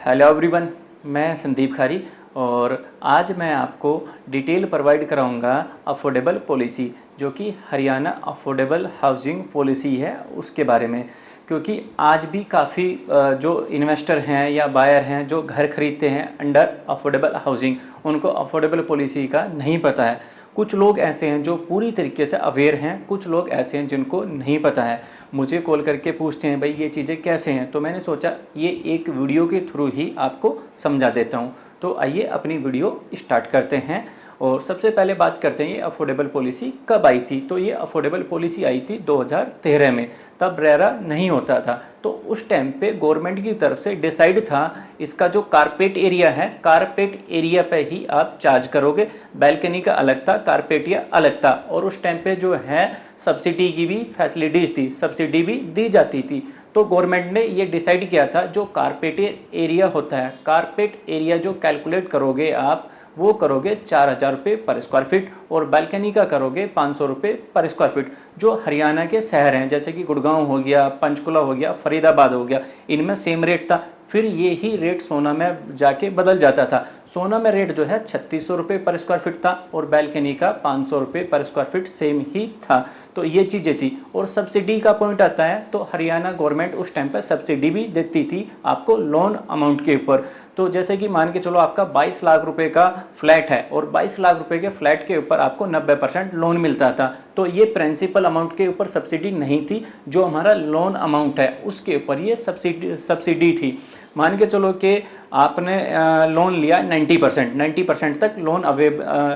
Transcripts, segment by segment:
Hello everyone, मैं संदीप खारी और आज मैं आपको डिटेल प्रोवाइड कराऊंगा अफोर्डेबल पॉलिसी जो कि हरियाणा अफोर्डेबल हाउसिंग पॉलिसी है उसके बारे में। क्योंकि आज भी काफ़ी जो इन्वेस्टर हैं या बायर हैं जो घर खरीदते हैं अंडर अफोर्डेबल हाउसिंग, उनको अफोर्डेबल पॉलिसी का नहीं पता है। कुछ लोग ऐसे हैं जो पूरी तरीके से अवेयर हैं, कुछ लोग ऐसे हैं जिनको नहीं पता है। मुझे कॉल करके पूछते हैं भाई ये चीज़ें कैसे हैं, तो मैंने सोचा ये एक वीडियो के थ्रू ही आपको समझा देता हूँ। तो आइए अपनी वीडियो स्टार्ट करते हैं। और सबसे पहले बात करते हैं ये अफोर्डेबल पॉलिसी कब आई थी। तो ये अफोर्डेबल पॉलिसी आई थी 2013 में, तब रेरा नहीं होता था। तो उस टाइम पे गवर्नमेंट की तरफ से डिसाइड था इसका जो कारपेट एरिया है, कारपेट एरिया पे ही आप चार्ज करोगे। बैल्कनी का अलग था, कारपेटिया अलग था। और उस टाइम पे जो है सब्सिडी की भी फैसिलिटीज थी, सब्सिडी भी दी जाती थी। तो गवर्नमेंट ने ये डिसाइड किया था जो कारपेट एरिया होता है, कारपेट एरिया जो कैलकुलेट करोगे आप वो करोगे 4,000 रुपये पर स्क्वायर फीट और बालकनी का करोगे 500 रुपये पर स्क्वायर फीट। जो हरियाणा के शहर हैं जैसे कि गुड़गांव हो गया, पंचकुला हो गया, फरीदाबाद हो गया, इनमें सेम रेट था। फिर ये ही रेट सोना में जाके बदल जाता था। सोना में रेट जो है 3600 रुपये पर स्क्वायर फीट था और बैल्कनी का 500 रुपये पर स्क्वायर फीट सेम ही था। तो ये चीज़ें थी। और सब्सिडी का पॉइंट आता है तो हरियाणा गवर्नमेंट उस टाइम पर सब्सिडी भी देती थी आपको लोन अमाउंट के ऊपर। तो जैसे कि मान के चलो आपका 22 लाख रुपए का फ्लैट है और 22 लाख रुपए के फ्लैट के ऊपर आपको 90% लोन मिलता था। तो ये प्रिंसिपल अमाउंट के ऊपर सब्सिडी नहीं थी, जो हमारा लोन अमाउंट है उसके ऊपर ये सब्सिडी थी। मान के चलो कि आपने लोन लिया 90% तक लोन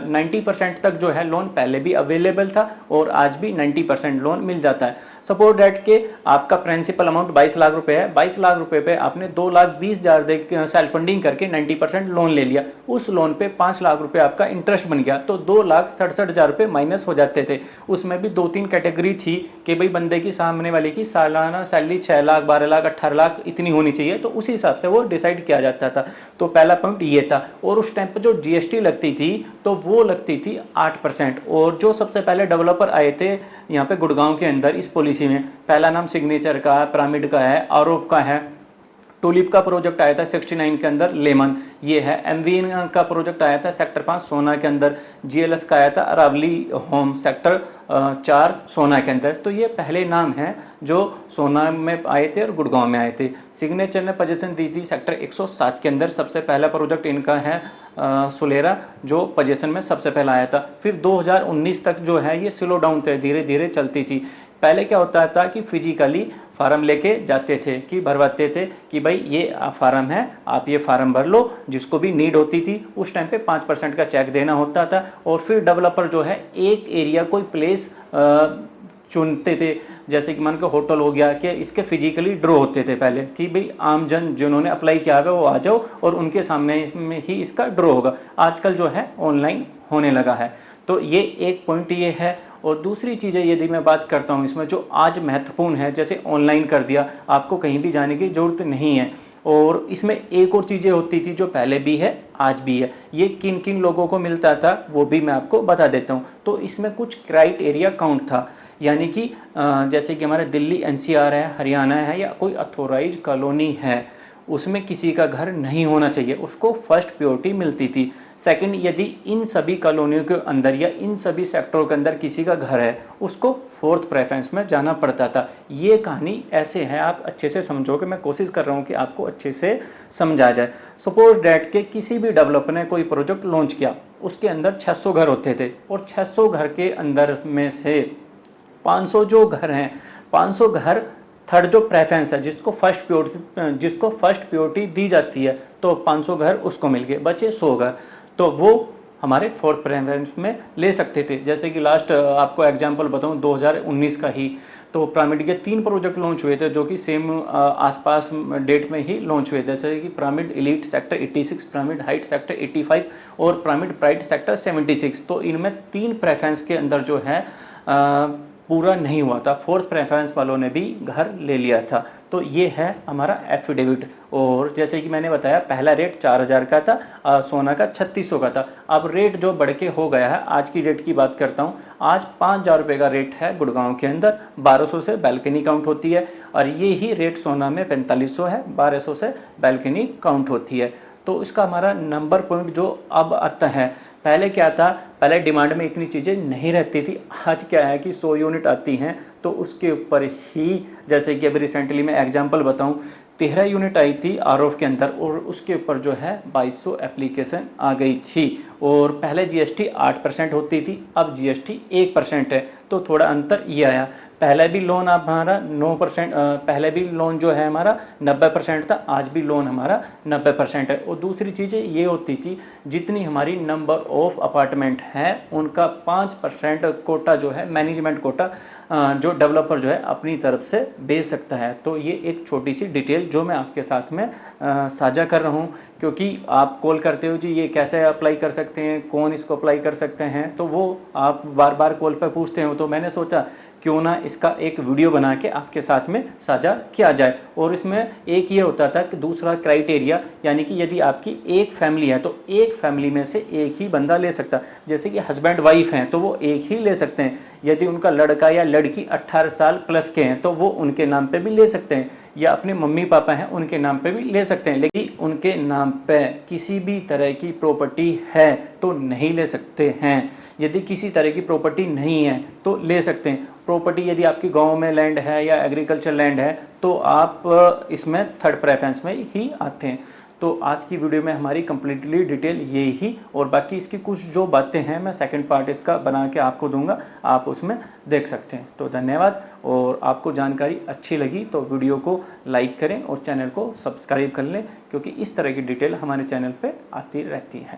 90% तक जो है लोन पहले भी अवेलेबल था और आज भी 90% लोन मिल जाता है। सपोज डेट के आपका प्रिंसिपल अमाउंट 22 लाख रुपए है, 22 लाख रुपए पे आपने 2,20,000 दे सेल्फ फंडिंग करके 90% लोन ले लिया। उस लोन पे 5 लाख रुपए आपका इंटरेस्ट बन गया तो 2,67,000 रुपए माइनस हो जाते थे। उसमें भी 2-3 कैटेगरी थी कि भाई बंदे की सामने वाले की सालाना सैलरी 6 लाख, 12 लाख, 18 लाख इतनी होनी चाहिए, तो उसी हिसाब से वो डिसाइड किया जाता था। तो पहला पॉइंट ये था। और उस टाइम पर जो जीएसटी लगती थी तो वो लगती थी 8%। और जो सबसे पहले डेवलपर आए थे यहाँ पे गुड़गांव के अंदर इस पॉलिसी में, पहला नाम सिग्नेचर का, पिरामिड का है, आरोप का है। टूलिप का प्रोजेक्ट आया था 69 के अंदर, लेमन ये है। एमवीएन का प्रोजेक्ट आया था सेक्टर 5 सोना के अंदर। जीएलएस का आया था अरावली होम सेक्टर 4 सोना के अंदर। तो ये पहले नाम हैं जो सोना में आए थे और गुड़गांव में आए थे। सिग्नेचर ने पोजीशन दी थी सेक्टर 107 के अंदर। सबसे पहला प्रोजेक्ट इनका है सुलेरा जो पोजीशन में सबसे पहला आया था। फिर 2019 तक जो है ये स्लो डाउन थे, धीरे धीरे चलती थी। पहले क्या होता था कि फिजिकली फार्म लेके जाते थे कि भरवाते थे कि भाई ये फार्म है, आप ये फार्म भर लो। जिसको भी नीड होती थी उस टाइम पे 5% का चेक देना होता था। और फिर डेवलपर जो है एक एरिया कोई प्लेस चुनते थे, जैसे कि मान के होटल हो गया, कि इसके फिजिकली ड्रॉ होते थे पहले कि भाई आम जन जिन्होंने अप्लाई किया है वो आ जाओ और उनके सामने में ही इसका ड्रॉ होगा। आजकल जो है ऑनलाइन होने लगा है। तो ये एक पॉइंट ये है। और दूसरी चीज़ें यदि मैं बात करता हूँ इसमें जो आज महत्वपूर्ण है, जैसे ऑनलाइन कर दिया, आपको कहीं भी जाने की ज़रूरत नहीं है। और इसमें एक और चीज़ें होती थी जो पहले भी है आज भी है। ये किन किन लोगों को मिलता था वो भी मैं आपको बता देता हूँ। तो इसमें कुछ क्राइटेरिया काउंट था, यानी कि जैसे कि हमारा दिल्ली एनसीआर है, हरियाणा है, या कोई अथोराइज कॉलोनी है, उसमें किसी का घर नहीं होना चाहिए, उसको फर्स्ट प्रायोरिटी मिलती थी। सेकंड, यदि इन सभी कॉलोनियों के अंदर या इन सभी सेक्टरों के अंदर किसी का घर है उसको फोर्थ प्रेफरेंस में जाना पड़ता था। ये कहानी ऐसे है, आप अच्छे से समझोगे, मैं कोशिश कर रहा हूँ कि आपको अच्छे से समझा जाए। सपोज डैट के किसी भी डेवलपर ने कोई प्रोजेक्ट लॉन्च किया, उसके अंदर 600 घर होते थे और 600 घर के अंदर में से 500 जो घर हैं, 500 घर थर्ड जो प्रेफरेंस है जिसको फर्स्ट प्योरिटी दी जाती है, तो 500 घर उसको मिल गए, बचे 100 घर, तो वो हमारे फोर्थ प्रेफरेंस में ले सकते थे। जैसे कि लास्ट आपको एग्जांपल बताऊं 2019 का ही, तो पिरामिड के 3 प्रोजेक्ट लॉन्च हुए थे जो कि सेम आसपास डेट में ही लॉन्च हुए थे, जैसे कि pyramid elite sector 86, pyramid height sector 85 और पिरामिड प्राइड सेक्टर 76। तो इनमें 3 प्रेफरेंस के अंदर जो है पूरा नहीं हुआ था, फोर्थ प्रेफरेंस वालों ने भी घर ले लिया था। तो ये है हमारा एफिडेविट। और जैसे कि मैंने बताया पहला रेट 4000 का था, सोना का 3600 का था। अब रेट जो बढ़ के हो गया है, आज की डेट की बात करता हूँ, आज 5000 रुपये का रेट है गुड़गांव के अंदर। 1200 से बैल्कनी काउंट होती है और ये ही रेट सोना में 4500 है, 1200 से बैल्कनी काउंट होती है। तो इसका हमारा नंबर पॉइंट जो अब आता है, पहले क्या था, पहले डिमांड में इतनी चीज़ें नहीं रहती थी। आज क्या है कि 100 यूनिट आती हैं तो उसके ऊपर ही, जैसे कि अभी रिसेंटली मैं एग्जांपल बताऊं, 13 यूनिट आई थी आरओएफ के अंदर और उसके ऊपर जो है 2200 एप्लीकेशन आ गई थी। और पहले जीएसटी 8% होती थी, अब जीएसटी 1% है, तो थोड़ा अंतर ये आया। पहले भी लोन हमारा 9%, पहले भी लोन जो है हमारा 90% था, आज भी लोन हमारा 90% है। और दूसरी चीज़ें ये होती थी, जितनी हमारी नंबर ऑफ अपार्टमेंट है उनका 5% कोटा जो है, मैनेजमेंट कोटा, जो डेवलपर जो है अपनी तरफ से बेच सकता है। तो ये एक छोटी सी डिटेल जो मैं आपके साथ में साझा कर रहा हूँ, क्योंकि आप कॉल करते हो जी ये कैसे अप्लाई कर सकते हैं, कौन इसको अप्लाई कर सकते हैं, तो वो आप बार बार कॉल पर पूछते हो। तो मैंने सोचा क्यों ना इसका एक वीडियो बना के आपके साथ में साझा किया जाए। और इसमें एक ये होता था कि दूसरा क्राइटेरिया, यानी कि यदि आपकी एक फैमिली है तो एक फैमिली में से एक ही बंदा ले सकता। जैसे कि हस्बैंड वाइफ हैं तो वो एक ही ले सकते हैं। यदि उनका लड़का या लड़की 18 साल प्लस के हैं तो वो उनके नाम पे भी ले सकते हैं, या अपने मम्मी पापा हैं उनके नाम पे भी ले सकते हैं। लेकिन उनके नाम पे किसी भी तरह की प्रॉपर्टी है तो नहीं ले सकते हैं। यदि किसी तरह की प्रॉपर्टी नहीं है तो ले सकते हैं। प्रॉपर्टी यदि आपकी गांव में लैंड है या एग्रीकल्चर लैंड है तो आप इसमें थर्ड प्रेफरेंस में ही आते हैं। तो आज की वीडियो में हमारी कंप्लीटली डिटेल ये ही, और बाकी इसकी कुछ जो बातें हैं मैं सेकंड पार्ट इसका बना के आपको दूंगा, आप उसमें देख सकते हैं। तो धन्यवाद। और आपको जानकारी अच्छी लगी तो वीडियो को लाइक करें और चैनल को सब्सक्राइब कर लें, क्योंकि इस तरह की डिटेल हमारे चैनल पे आती रहती है।